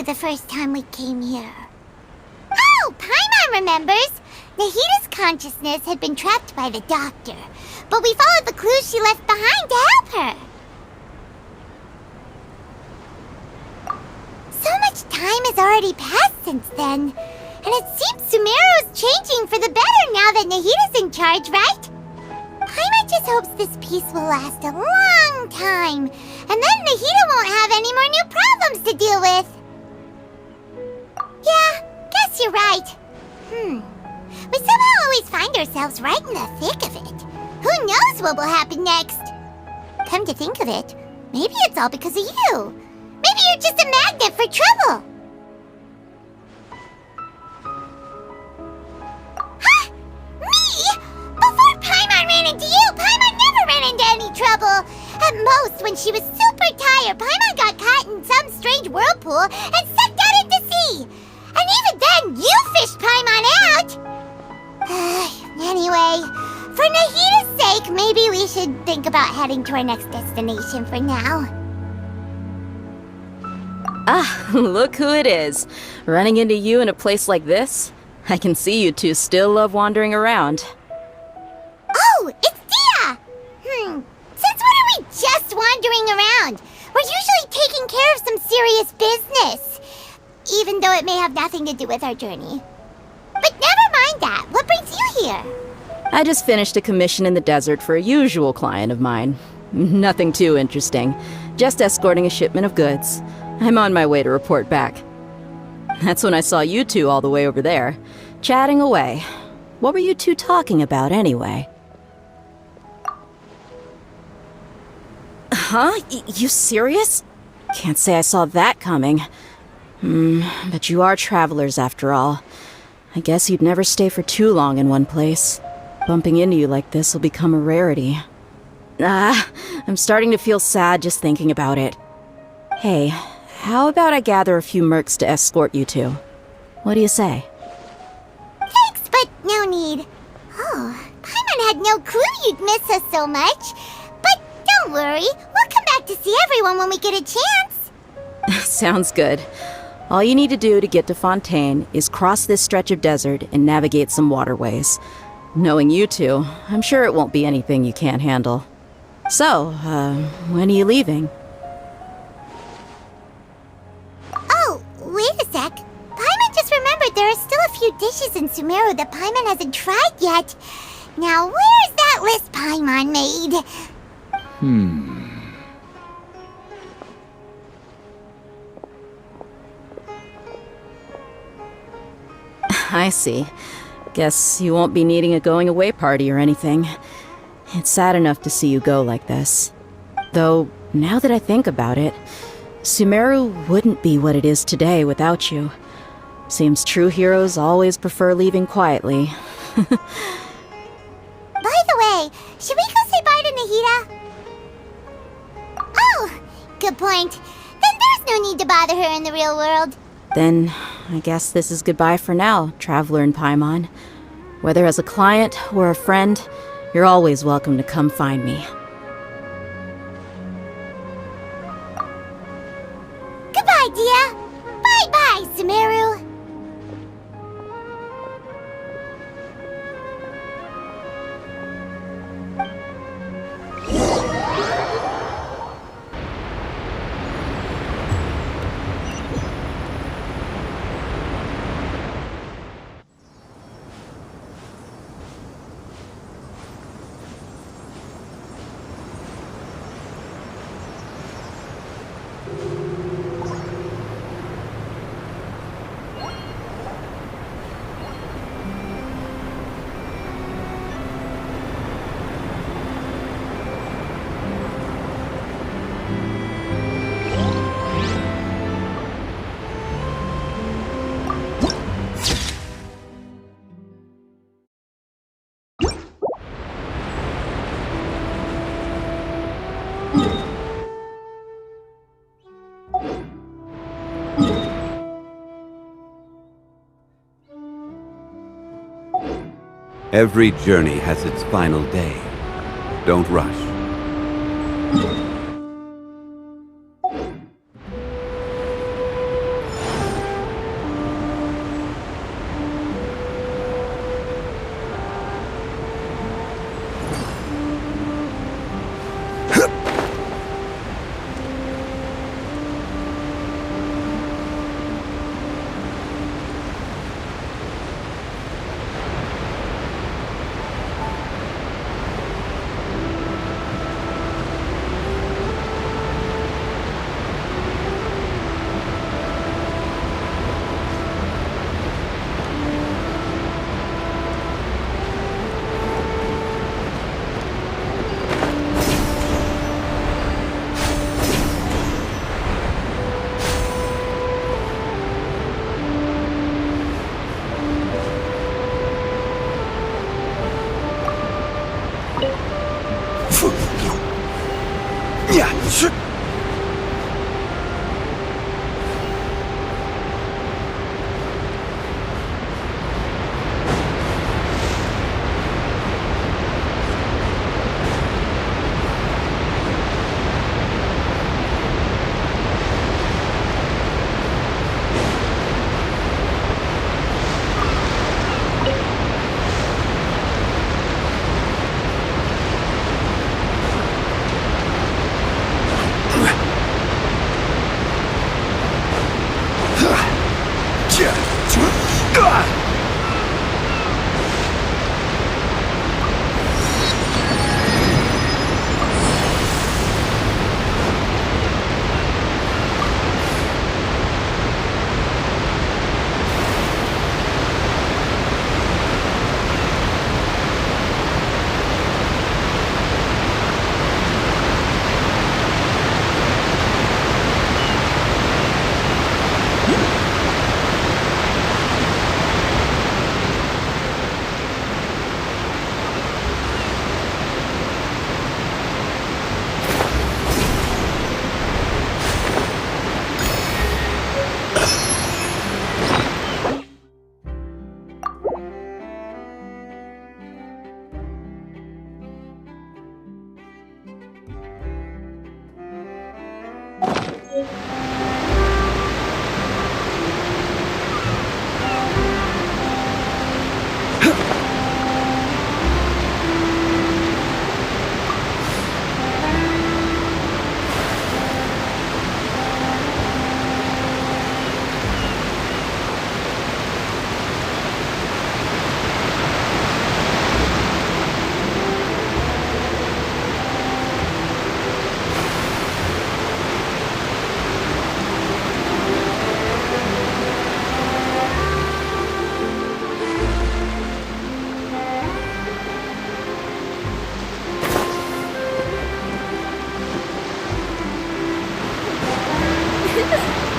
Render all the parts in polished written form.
the first time we came here. Oh, Paimon remembers! Nahita's consciousness had been trapped by the doctor, but we followed the clues she left behind to help her. So much time has already passed since then, and it seems Sumeru's changing for the better now that Nahita's in charge, right? Paimon just hopes this peace will last a long time, and then Nahita won't have any more new problems to deal with. Yeah, guess you're right. We somehow always find ourselves right in the thick of it. Who knows what will happen next? Come to think of it, maybe it's all because of you. Maybe you're just a magnet for trouble. Huh? Me? Before Paimon ran into you, Paimon never ran into any trouble. At most, when she was super tired, Paimon got caught in some strange whirlpool and sucked out into sea. And even then, you fished Paimon out! Anyway, for Nahita's sake, maybe we should think about heading to our next destination for now. Ah, look who it is. Running into you in a place like this? I can see you two still love wandering around. Oh, it's Dia! Since when are we just wandering around? We're usually taking care of some serious business. Even though it may have nothing to do with our journey. But never mind that. What brings you here? I just finished a commission in the desert for a usual client of mine. Nothing too interesting. Just escorting a shipment of goods. I'm on my way to report back. That's when I saw you two all the way over there, chatting away. What were you two talking about anyway? Huh? You serious? Can't say I saw that coming. But you are travelers after all. I guess you'd never stay for too long in one place. Bumping into you like this will become a rarity. I'm starting to feel sad just thinking about it. Hey, how about I gather a few mercs to escort you two? What do you say? Thanks, but no need. Oh, Paimon had no clue you'd miss us so much. But don't worry, we'll come back to see everyone when we get a chance. Sounds good. All you need to do to get to Fontaine is cross this stretch of desert and navigate some waterways. Knowing you two, I'm sure it won't be anything you can't handle. So, when are you leaving? Oh, wait a sec. Paimon just remembered there are still a few dishes in Sumeru that Paimon hasn't tried yet. Now, where's that list Paimon made? I see. Guess you won't be needing a going-away party or anything. It's sad enough to see you go like this. Though, now that I think about it, Sumeru wouldn't be what it is today without you. Seems true heroes always prefer leaving quietly. By the way, should we go say bye to Nahita? Oh, good point. Then there's no need to bother her in the real world. Then, I guess this is goodbye for now, Traveler in Paimon. Whether as a client or a friend, you're always welcome to come find me. Goodbye, Dia. Bye-bye, Sumeru. Every journey has its final day. Don't rush.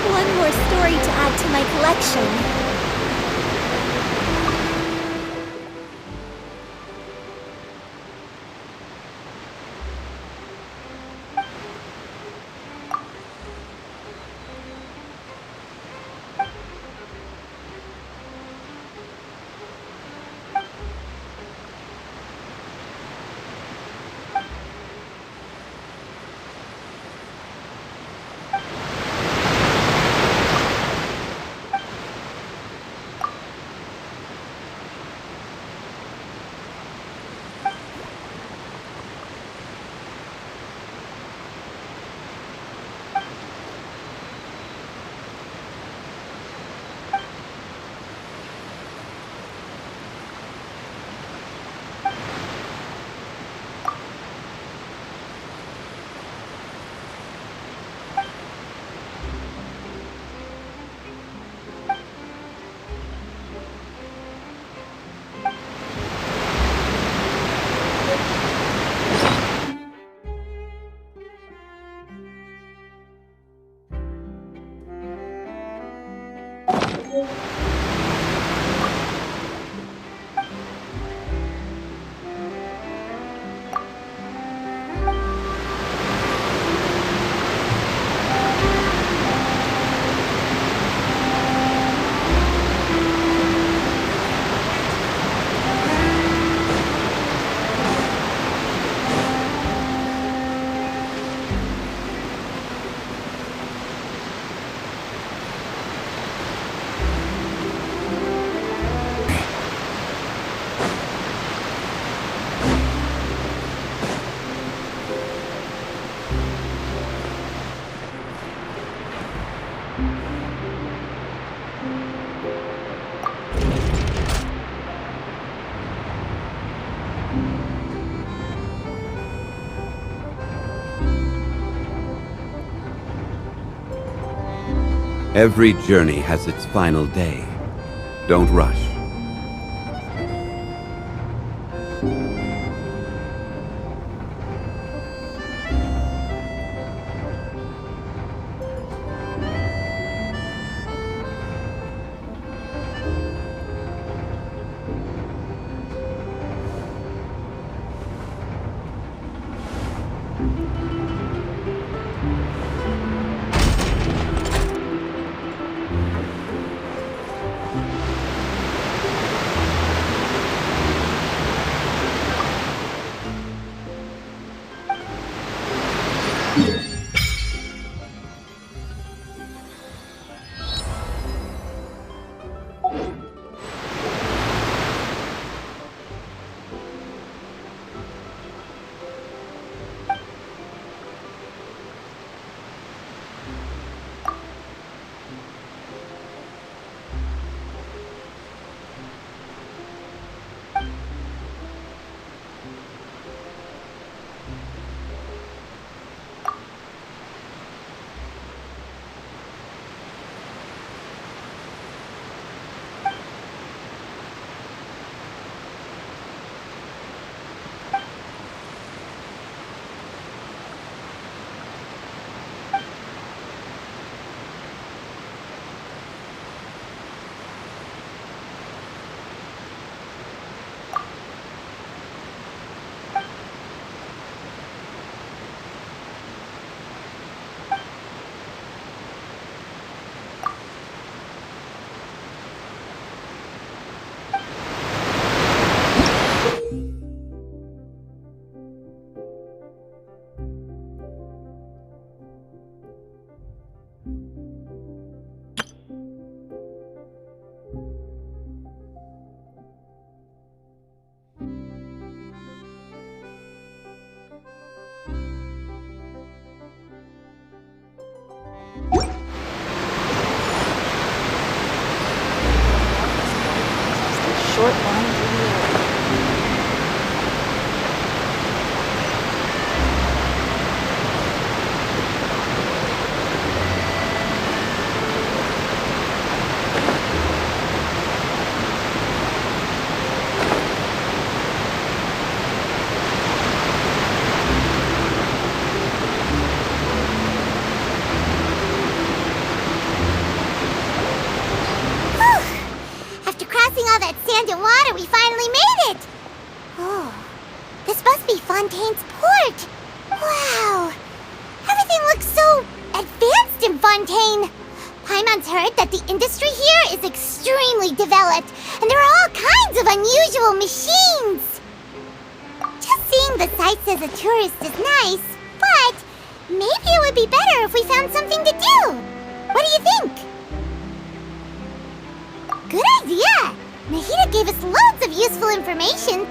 One more story to add to my collection. Every journey has its final day. Don't rush. Short line through the air. After crossing all that sand and water, we finally made it! Oh, this must be Fontaine's port! Wow! Everything looks so advanced in Fontaine! Paimon's heard that the industry here is extremely developed, and there are all kinds of unusual machines! Just seeing the sights as a tourist is nice, but maybe it would be better if we found something to do! What do you think? Good idea! Nahida gave us loads of useful information.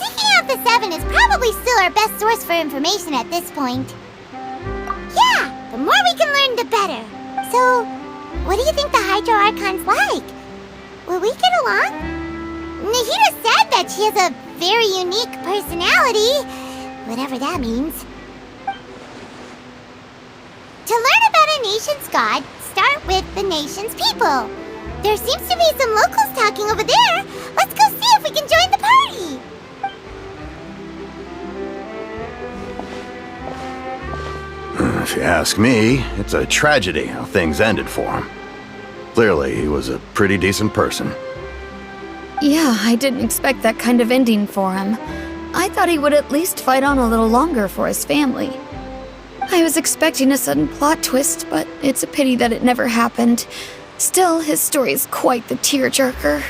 Seeking out the Seven is probably still our best source for information at this point. Yeah, the more we can learn, the better. So, what do you think the Hydro Archon's like? Will we get along? Nahida said that she has a very unique personality, whatever that means. To learn about a nation's god, start with the nation's people. There seems to be some locals talking over there. Let's go see if we can join the party. If you ask me, it's a tragedy how things ended for him. Clearly, he was a pretty decent person. Yeah, I didn't expect that kind of ending for him. I thought he would at least fight on a little longer for his family. I was expecting a sudden plot twist, but it's a pity that it never happened. Still, his story is quite the tearjerker.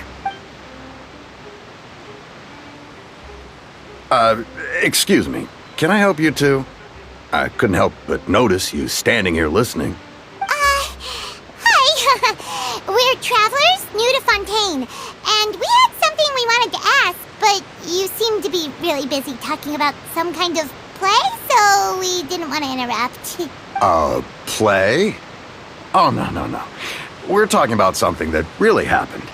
Excuse me. Can I help you two? I couldn't help but notice you standing here listening. Hi. We're travelers new to Fontaine, and we had something we wanted to ask, but you seem to be really busy talking about some kind of play, so we didn't want to interrupt. Play? Oh, no. We're talking about something that really happened.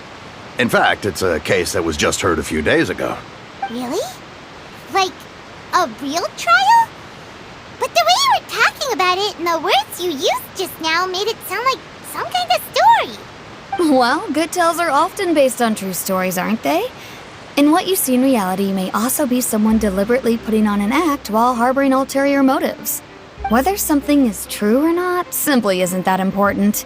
In fact, it's a case that was just heard a few days ago. Really? Like, a real trial? But the way you were talking about it and the words you used just now made it sound like some kind of story. Well, good tales are often based on true stories, aren't they? And what you see in reality may also be someone deliberately putting on an act while harboring ulterior motives. Whether something is true or not simply isn't that important.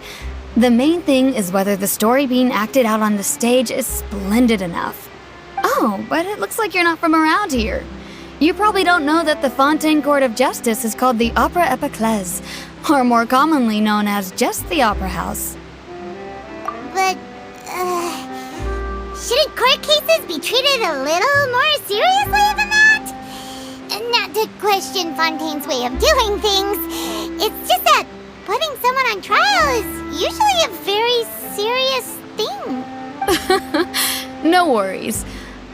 The main thing is whether the story being acted out on the stage is splendid enough. Oh, but it looks like you're not from around here. You probably don't know that the Fontaine Court of Justice is called the Opera Epiclese, or more commonly known as just the Opera House. But, shouldn't court cases be treated a little more seriously than that? Not to question Fontaine's way of doing things. It's just that putting someone on trial is usually a very serious thing. No worries.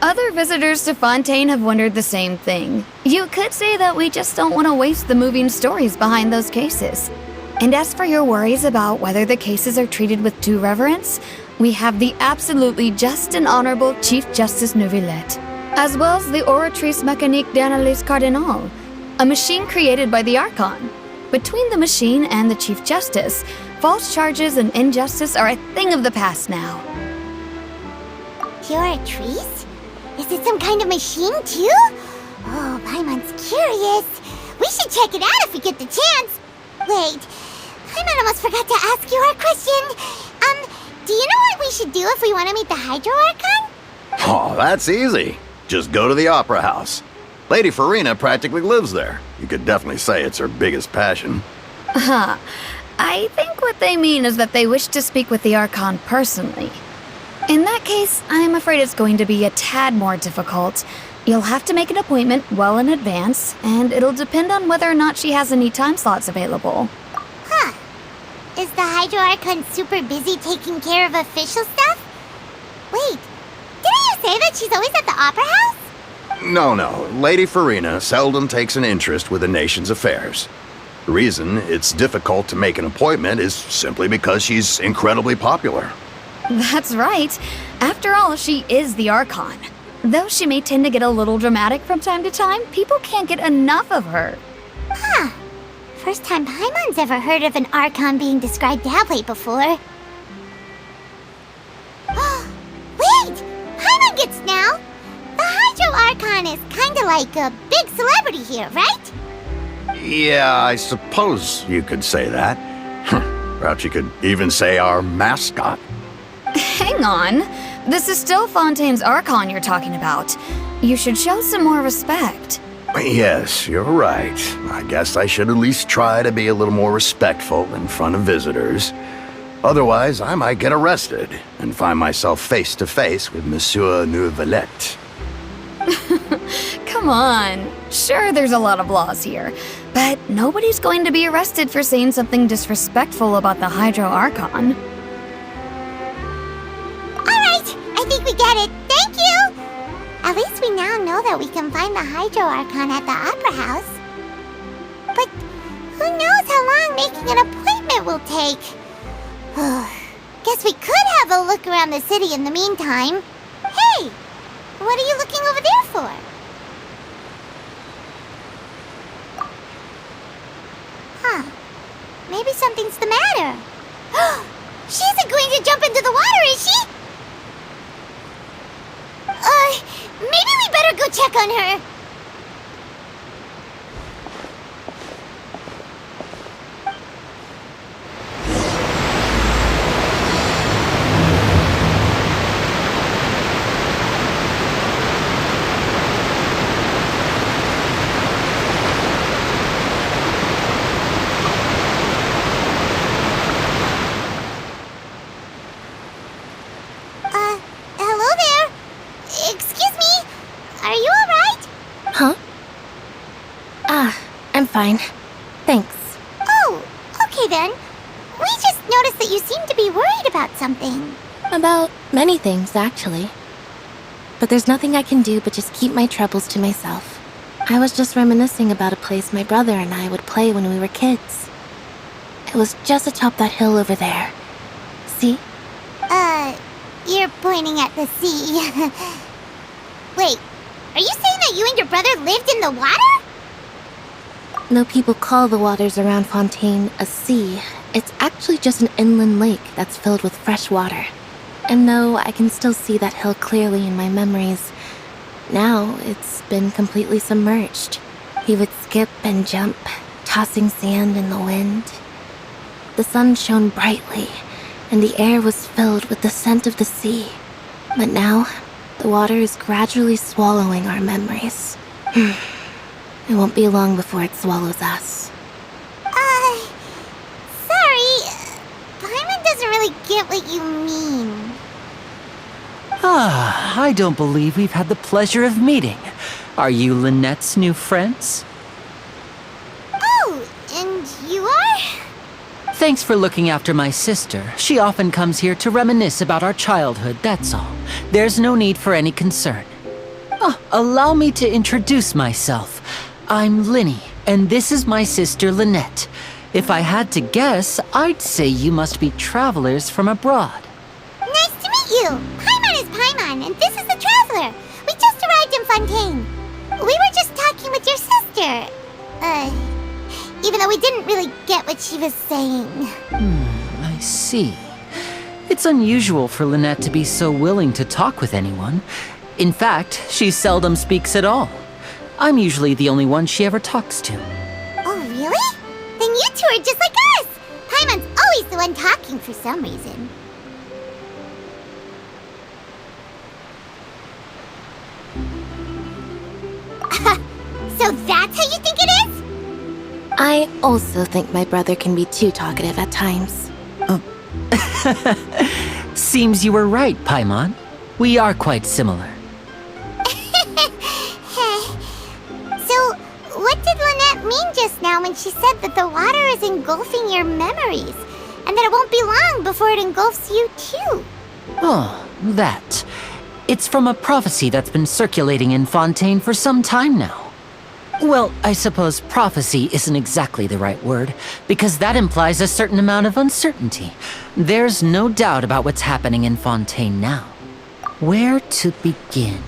Other visitors to Fontaine have wondered the same thing. You could say that we just don't want to waste the moving stories behind those cases. And as for your worries about whether the cases are treated with due reverence, we have the absolutely just and honorable Chief Justice Neuvillette, as well as the Oratrice Mécanique d'Analyse Cardinal, a machine created by the Archon. Between the machine and the Chief Justice, false charges and injustice are a thing of the past now. Oratrice? Is it some kind of machine, too? Oh, Paimon's curious. We should check it out if we get the chance. Wait, Paimon almost forgot to ask you our question. Do you know what we should do if we want to meet the Hydro Archon? Oh, that's easy. Just go to the Opera House. Lady Farina practically lives there. You could definitely say it's her biggest passion. I think what they mean is that they wish to speak with the Archon personally. In that case, I'm afraid it's going to be a tad more difficult. You'll have to make an appointment well in advance, and it'll depend on whether or not she has any time slots available. Huh. Is the Hydro Archon super busy taking care of official stuff? Wait, didn't you say that she's always at the Opera House? No. Lady Farina seldom takes an interest with the nation's affairs. The reason it's difficult to make an appointment is simply because she's incredibly popular. That's right. After all, she is the Archon. Though she may tend to get a little dramatic from time to time, people can't get enough of her. Huh. First time Paimon's ever heard of an Archon being described that way before. Wait! Paimon gets now! The Hydro Archon is kinda like a big celebrity here, right? Yeah, I suppose you could say that. Perhaps you could even say our mascot. Hang on. This is still Fontaine's Archon you're talking about. You should show some more respect. Yes, you're right. I guess I should at least try to be a little more respectful in front of visitors. Otherwise, I might get arrested and find myself face to face with Monsieur Neuvillette. Come on. Sure, there's a lot of laws here, but nobody's going to be arrested for saying something disrespectful about the Hydro Archon. I think we get it. Thank you! At least we now know that we can find the Hydro Archon at the Opera House. But who knows how long making an appointment will take? Guess we could have a look around the city in the meantime. Hey! What are you looking over there for? Huh. Maybe something's the matter. She isn't going to jump into the water, is she? Maybe we better go check on her. Hello there. Excuse me. Are you alright? Huh? I'm fine. Thanks. Oh, okay then. We just noticed that you seem to be worried about something. About many things, actually. But there's nothing I can do but just keep my troubles to myself. I was just reminiscing about a place my brother and I would play when we were kids. It was just atop that hill over there. See? You're pointing at the sea. Wait, are you saying that you and your brother lived in the water? No people call the waters around Fontaine a sea. It's actually just an inland lake that's filled with fresh water. And though I can still see that hill clearly in my memories, now it's been completely submerged. He would skip and jump, tossing sand in the wind. The sun shone brightly, and the air was filled with the scent of the sea. But now, the water is gradually swallowing our memories. It won't be long before it swallows us. Sorry. Paimon doesn't really get what you mean. I don't believe we've had the pleasure of meeting. Are you Lynette's new friends? And you are? Thanks for looking after my sister. She often comes here to reminisce about our childhood, that's all. There's no need for any concern. Oh, allow me to introduce myself. I'm Linny, and this is my sister Lynette. If I had to guess, I'd say you must be travelers from abroad. Nice to meet you. Paimon is Paimon, and this is the Traveler. We just arrived in Fontaine. We were just talking with your sister. Even though we didn't really get what she was saying. I see. It's unusual for Lynette to be so willing to talk with anyone. In fact, she seldom speaks at all. I'm usually the only one she ever talks to. Oh, really? Then you two are just like us! Paimon's always the one talking for some reason. So that's how you think it is? I also think my brother can be too talkative at times. Seems you were right, Paimon. We are quite similar. So, what did Lynette mean just now when she said that the water is engulfing your memories? And that it won't be long before it engulfs you too? Oh, that. It's from a prophecy that's been circulating in Fontaine for some time now. Well, I suppose prophecy isn't exactly the right word, because that implies a certain amount of uncertainty. There's no doubt about what's happening in Fontaine now. Where to begin?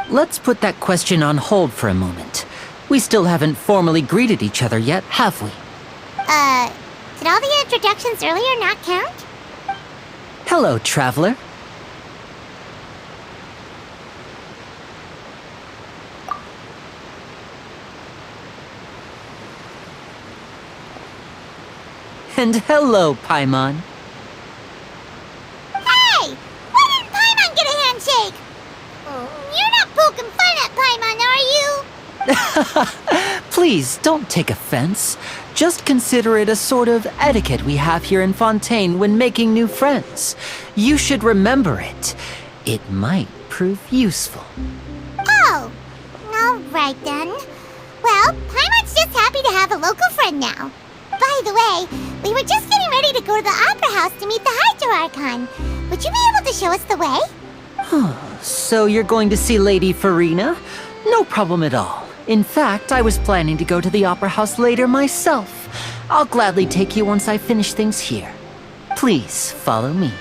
Let's put that question on hold for a moment. We still haven't formally greeted each other yet, have we? Did all the introductions earlier not count? Hello, Traveler. And hello, Paimon. Hey! Why didn't Paimon get a handshake? You're not poking fun at Paimon, are you? Please, don't take offense. Just consider it a sort of etiquette we have here in Fontaine when making new friends. You should remember it. It might prove useful. Oh, alright then. Well, Paimon's just happy to have a local friend now. By the way, we were just getting ready to go to the Opera House to meet the Hydro Archon. Would you be able to show us the way? So you're going to see Lady Farina? No problem at all. In fact, I was planning to go to the Opera House later myself. I'll gladly take you once I finish things here. Please, follow me.